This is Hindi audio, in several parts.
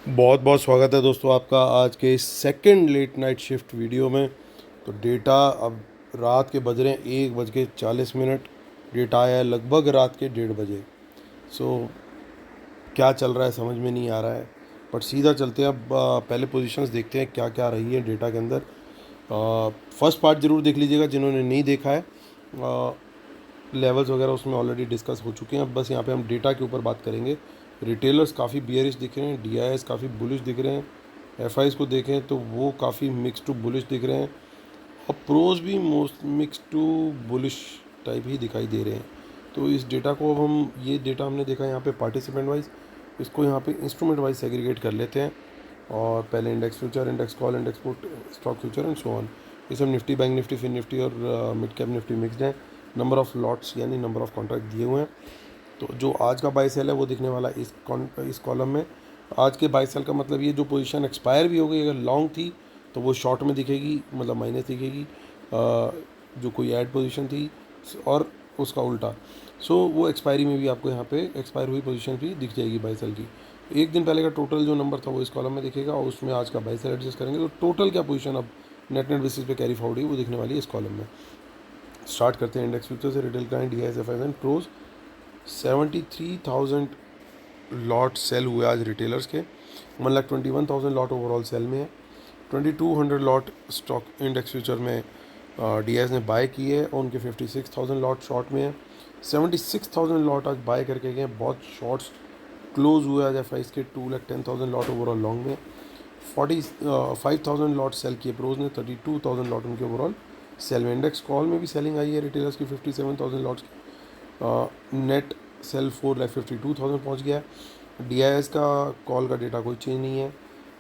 बहुत बहुत स्वागत है दोस्तों आपका आज के इस second late night shift video में। तो डेटा अब रात के बज रहे हैं 1:40। डेटा आया है लगभग रात के 1:30 बजे। सो क्या चल रहा है समझ में नहीं आ रहा है, बट सीधा चलते हैं। अब पहले पोजीशंस देखते हैं क्या क्या रही है डेटा के अंदर। फर्स्ट पार्ट ज़रूर देख लीजिएगा जिन्होंने नहीं देखा है। लेवल्स वगैरह उसमें ऑलरेडी डिस्कस हो चुके हैं। अब बस यहाँ पे हम डेटा के ऊपर बात करेंगे। रिटेलर्स काफ़ी बियरिश दिख रहे हैं, डीआईएस काफ़ी बुलिश दिख रहे हैं, एफआईज को देखें तो वो काफ़ी मिक्स टू बुलिश दिख रहे हैं, और प्रोज भी most mix to bullish type ही दिखाई दे रहे हैं। तो इस डेटा को अब हम ये डेटा हमने देखा यहाँ पे पार्टिसिपेंट वाइज, इसको यहाँ पे इंस्ट्रूमेंट वाइज सेग्रीगेट कर लेते हैं। और पहले index future, index call, index put, stock future and so on. ये सब निफ्टी, बैंक निफ्टी, फिन निफ्टी और मिड कैप निफ्टी मिक्सड हैं। नंबर ऑफ़ लॉट्स यानी नंबर ऑफ़ कॉन्ट्रैक्ट दिए हुए हैं। तो जो आज का बाई सेल है वो दिखने वाला है इस कॉलम में। आज के बाई सेल का मतलब ये जो पोजीशन एक्सपायर भी हो गई अगर लॉन्ग थी तो वो शॉर्ट में दिखेगी, मतलब माइनस दिखेगी। जो कोई ऐड पोजीशन थी और उसका उल्टा, सो वो एक्सपायरी में भी आपको यहाँ पे एक्सपायर हुई पोजीशन भी दिख जाएगी बाई सेल की। एक दिन पहले का टोटल जो नंबर था वो इस कॉलम में दिखेगा, और उसमें आज का बाई सेल एडजस्ट करेंगे तो टोटल क्या पोजीशन अब नेट नेट बेसिस पे कैरी फॉरवर्ड हुई वो दिखने वाली है इस कॉलम में। स्टार्ट करते हैं इंडेक्स फ्यूचर से। Retail client, DIIs, FIIs and pros. 73,000 lot sell हुए आज रिटेलर्स के। 1,21,000 लॉट ओवरऑल सेल में है। 2,200 लॉट स्टॉक इंडेक्स फ्यूचर में डीएस ने बाय किए और उनके 56,000 लॉट शॉर्ट में है। 76,000 लॉट आज बाय करके गए, बहुत शॉर्ट्स क्लोज हुए आज एफ के। 2,10,000 लॉट ओवरऑल लॉन्ग में। 45,000 लॉट सेल किए प्रोज ने। 32,000 लॉट उनके ओवरऑल सेल में। इंडेक्स कॉल में भी सेलिंग आई है रिटेलर्स की 57,000 लॉट्स की। नेट सेल 4,52,000 पहुँच गया है। डी का कॉल का डेटा कोई चेंज नहीं है।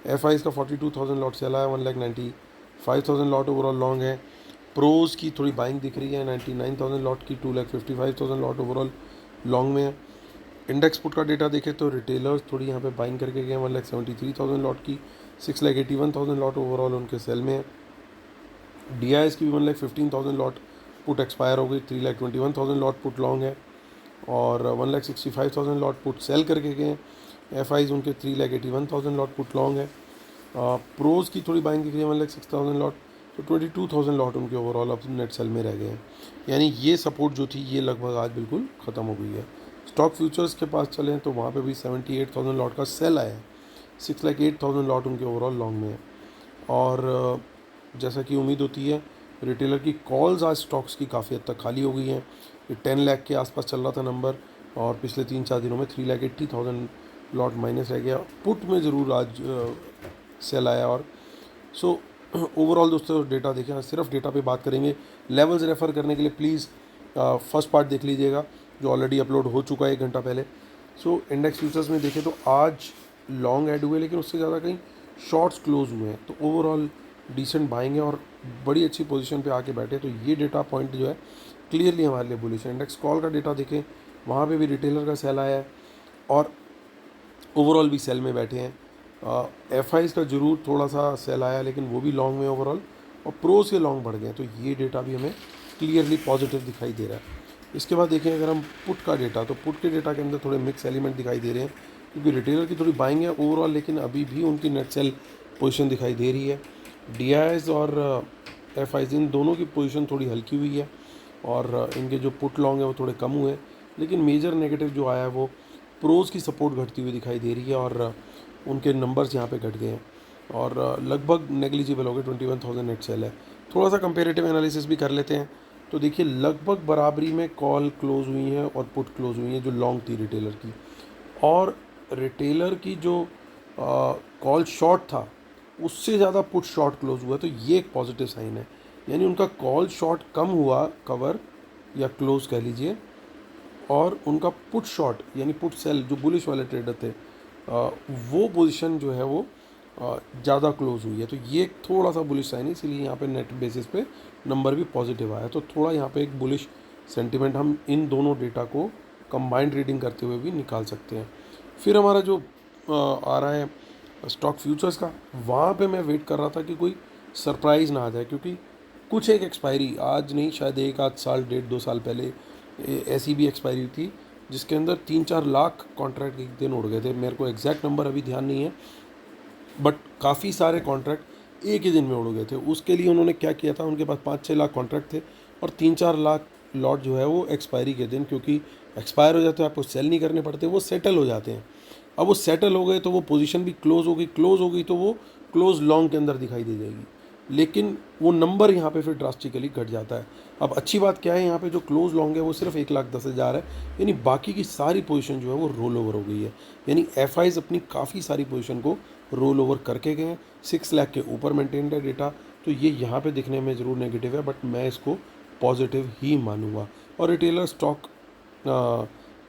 एफ का 42,000 लॉट सेल आया। 1,95,000 लॉट ओवरऑल लॉन्ग है। प्रोज की थोड़ी बाइंग दिख रही है 99,000 लॉट की। 2,55,000 लॉट ओवरऑल लॉन्ग में है। इंडेक्स पुट का डेटा देखें तो रिटेलर्स थोड़ी यहाँ पे बाइंग करके गए 1,73,000 लॉट की। 6,81,000 लॉट ओवरऑल उनके सेल में है। डी की भी 1,15,000 लॉट पुट एक्सपायर हो गई। 3,21,000 लॉट पुट लॉन्ग है, और 1,65,000 लॉट पुट सेल करके गए। एफ उनके 3,81,000 लॉट पुट लॉन्ग है। प्रोज की थोड़ी बाइंग दिख रही है 1,06,000 लॉट। तो 22,000 लॉट उनके ओवरऑल अब नेट सेल में रह गए हैं। यानी ये सपोर्ट जो थी ये लगभग आज बिल्कुल ख़त्म हो गई है। स्टॉक फ्यूचर्स के पास चलें तो वहाँ पे भी 78,000 लॉट का सेल आया है। 6,08,000 लॉट उनके ओवरऑल लॉन्ग में है। और जैसा कि उम्मीद होती है रिटेलर की कॉल्स आज स्टॉक्स की काफ़ी हद तक खाली हो गई हैं। ये 10 लाख के आसपास चल रहा था नंबर, और पिछले 3-4 दिनों में 3,80,000 लॉट माइनस रह गया। पुट में ज़रूर आज सेल आया। और सो ओवरऑल दोस्तों डेटा देखें, सिर्फ डेटा पे बात करेंगे। लेवल्स रेफ़र करने के लिए प्लीज़ फर्स्ट पार्ट देख लीजिएगा जो ऑलरेडी अपलोड हो चुका है 1 घंटा पहले। सो इंडेक्स फ्यूचर्स में देखें तो आज लॉन्ग ऐड हुए, लेकिन उससे ज़्यादा कहीं शॉर्ट्स क्लोज हुए हैं। तो ओवरऑल डिसेंट बाइंग है और बड़ी अच्छी पोजीशन पे आके बैठे। तो ये डेटा पॉइंट जो है क्लियरली हमारे लिए बुलिश है। इंडेक्स कॉल का डेटा देखें, वहाँ पे भी रिटेलर का सेल आया है और ओवरऑल भी सेल में बैठे हैं। एफ का ज़रूर थोड़ा सा सेल आया, लेकिन वो भी लॉन्ग में ओवरऑल, और प्रोज के लॉन्ग बढ़ गए हैं। तो ये डेटा भी हमें क्लियरली पॉजिटिव दिखाई दे रहा है। इसके बाद देखें अगर हम पुट का डेटा, तो पुट के डेटा के अंदर थोड़े मिक्स एलिमेंट दिखाई दे रहे हैं, क्योंकि रिटेलर की थोड़ी बाइंग है ओवरऑल, लेकिन अभी भी उनकी नेट सेल पोजीशन दिखाई दे रही है। डी और एफ इन दोनों की पोजीशन थोड़ी हल्की हुई है, और इनके जो पुट लॉन्ग है वो थोड़े कम हुए हैं। लेकिन मेजर नेगेटिव जो आया है वो प्रोज की सपोर्ट घटती हुई दिखाई दे रही है, और उनके नंबर्स यहाँ पे घट गए हैं, और लगभग नेग्लिजिबल हो गए। 21,000 नेट सेल है। थोड़ा सा कंपेरेटिव एनालिसिस भी कर लेते हैं। तो देखिए लगभग बराबरी में कॉल क्लोज हुई हैं और पुट क्लोज हुई हैं जो लॉन्ग थी रिटेलर की। और रिटेलर की जो कॉल शॉर्ट था उससे ज़्यादा पुट शॉर्ट क्लोज हुआ, तो ये एक पॉजिटिव साइन है। यानी उनका कॉल शॉर्ट कम हुआ, कवर या क्लोज कह लीजिए, और उनका पुट शॉर्ट यानी पुट सेल जो बुलिश वाले ट्रेडर थे वो पोजीशन जो है वो ज़्यादा क्लोज हुई है। तो ये एक थोड़ा सा बुलिश साइन है, इसीलिए यहाँ पे नेट बेसिस पे नंबर भी पॉजिटिव आया। तो थोड़ा यहाँ पे एक बुलिश सेंटिमेंट हम इन दोनों डेटा को कंबाइंड रीडिंग करते हुए भी निकाल सकते हैं। फिर हमारा जो आ रहा है स्टॉक फ्यूचर्स का, वहाँ पे मैं वेट कर रहा था कि कोई सरप्राइज़ ना आ जाए, क्योंकि कुछ एक एक्सपायरी आज नहीं, शायद 1 आध साल, 1.5 2 साल पहले ऐसी भी एक्सपायरी थी जिसके अंदर 3-4 लाख कॉन्ट्रैक्ट एक दिन उड़ गए थे। मेरे को एग्जैक्ट नंबर अभी ध्यान नहीं है, बट काफ़ी सारे कॉन्ट्रैक्ट एक ही दिन में उड़ गए थे। उसके लिए उन्होंने क्या किया था, उनके पास 5-6 लाख कॉन्ट्रैक्ट थे और 3-4 लाख लॉट जो है वो एक्सपायरी के दिन, क्योंकि एक्सपायर हो जाते हैं आपको सेल नहीं करने पड़ते, वो सेटल हो जाते हैं। अब वो सेटल हो गए तो वो पोजीशन भी क्लोज हो गई तो वो क्लोज लॉन्ग के अंदर दिखाई दे जाएगी, लेकिन वो नंबर यहाँ पे फिर ड्रास्टिकली घट जाता है। अब अच्छी बात क्या है, यहाँ पे जो क्लोज लॉन्ग है वो सिर्फ 1,10,000 है, यानी बाकी की सारी पोजीशन जो है वो रोल ओवर हो गई है। यानी एफ अपनी काफ़ी सारी पोजीशन को रोल ओवर करके गए हैं। 6 लाख के ऊपर मेंटेन्ड है डेटा, तो ये यहाँ पे दिखने में ज़रूर नेगेटिव है, बट मैं इसको पॉजिटिव ही मानूंगा। और रिटेलर स्टॉक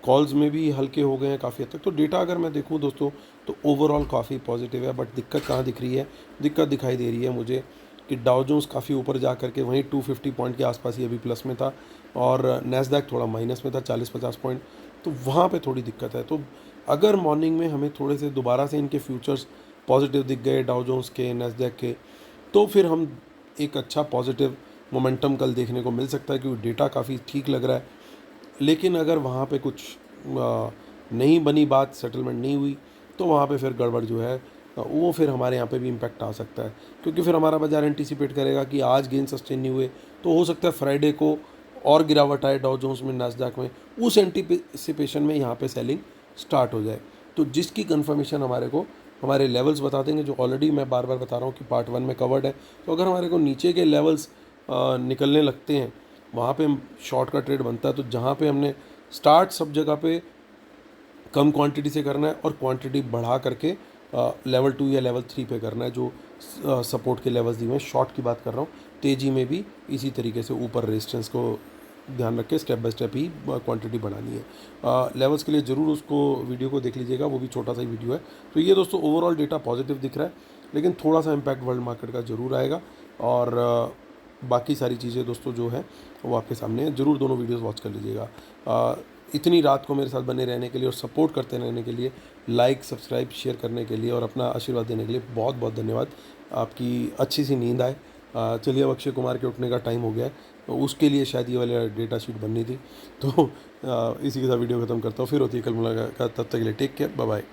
कॉल्स में भी हल्के हो गए हैं काफ़ी हद तक। तो डेटा अगर मैं देखूं दोस्तों तो ओवरऑल काफ़ी पॉजिटिव है, बट दिक्कत कहाँ दिख रही है, दिक्कत दिखाई दे रही है मुझे कि डाउ जोन्स काफ़ी ऊपर जा करके वहीं 250 पॉइंट के आसपास ही अभी प्लस में था, और नैस्डैक थोड़ा माइनस में था 40-50 पॉइंट, तो वहाँ पे थोड़ी दिक्कत है। तो अगर मॉर्निंग में हमें थोड़े से दोबारा से इनके फ्यूचर्स पॉजिटिव दिख गए, डाउ जोन्स के, नैस्डैक के, तो फिर हम एक अच्छा पॉजिटिव मोमेंटम कल देखने को मिल सकता है, क्योंकि डेटा काफ़ी ठीक लग रहा है। लेकिन अगर वहाँ पे कुछ नहीं बनी बात, सेटलमेंट नहीं हुई, तो वहाँ पे फिर गड़बड़ जो है वो फिर हमारे यहाँ पे भी इम्पैक्ट आ सकता है, क्योंकि फिर हमारा बाजार एंटीसिपेट करेगा कि आज गेन सस्टेन नहीं हुए तो हो सकता है फ्राइडे को और गिरावट आए डाउ जोन्स में, नास्डैक में, उस एंटीसिपेशन में यहाँ पे सेलिंग स्टार्ट हो जाए। तो जिसकी कंफर्मेशन हमारे को हमारे लेवल्स बता देंगे, जो ऑलरेडी मैं बार बार बता रहा हूँ कि पार्ट 1 में कवर्ड है। तो अगर हमारे को नीचे के लेवल्स निकलने लगते हैं, वहाँ पे शॉर्ट का ट्रेड बनता है। तो जहाँ पे हमने स्टार्ट सब जगह पे कम क्वांटिटी से करना है और क्वांटिटी बढ़ा करके लेवल 2 या लेवल 3 पे करना है, जो सपोर्ट के लेवल्स दिए हैं। शॉर्ट की बात कर रहा हूँ, तेज़ी में भी इसी तरीके से ऊपर रेजिस्टेंस को ध्यान रख के step by step he quantity बढ़ानी है। लेवल्स के लिए ज़रूर उसको वीडियो को देख लीजिएगा, वो भी छोटा सा ही वीडियो है। तो ये दोस्तों ओवरऑल डेटा पॉजिटिव दिख रहा है, लेकिन थोड़ा सा इम्पैक्ट वर्ल्ड मार्केट का ज़रूर आएगा। और बाकी सारी चीज़ें दोस्तों जो है वो आपके सामने है, ज़रूर दोनों वीडियोस वॉच कर लीजिएगा। इतनी रात को मेरे साथ बने रहने के लिए और सपोर्ट करते रहने के लिए, लाइक सब्सक्राइब शेयर करने के लिए और अपना आशीर्वाद देने के लिए बहुत बहुत धन्यवाद। आपकी अच्छी सी नींद आए। चलिए, अब अक्षय कुमार के उठने का टाइम हो गया है, तो उसके लिए शायद ये वाला डेटा शीट बननी थी। तो इसी के साथ वीडियो ख़त्म करता हूँ, फिर होती है कल मुलाकात। तब तक के लिए टेक केयर, बाय बाय।